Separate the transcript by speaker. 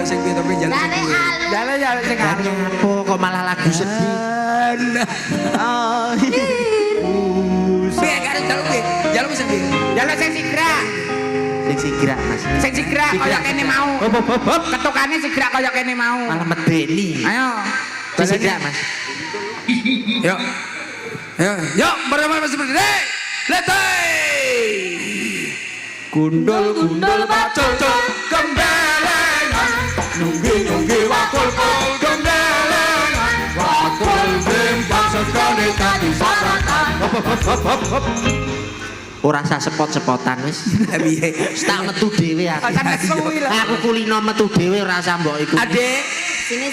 Speaker 1: sing piye tapi jalan sing piye. Jalan ya sing anu.
Speaker 2: Apa kok malah lagu sedih?
Speaker 1: Piye karo jalu piye? Jalu sing piye? Jalu sing sigrak.
Speaker 2: Sing sigrak Mas.
Speaker 1: Sing sigrak kaya kene mau.
Speaker 2: Hop.
Speaker 1: Ketukane sigrak kaya kene mau.
Speaker 2: Malah medeni.
Speaker 1: Ayo.
Speaker 2: Sing sigrak Mas.
Speaker 1: Yuk. Yuk, bersama Mas Berdiri. Letay. Gundul bacul gembelengan. Nyunggi wakul gembelengan. Wakul bimbang sekali tadi saratan.
Speaker 2: Hop. Ora usah sepot-sepotan wis.
Speaker 1: Piye?
Speaker 2: Tak metu dhewe aku.
Speaker 1: Kan nesu iki lho.
Speaker 2: Aku kulino metu dhewe ora usah mbok iku.
Speaker 1: Adik,
Speaker 3: Sini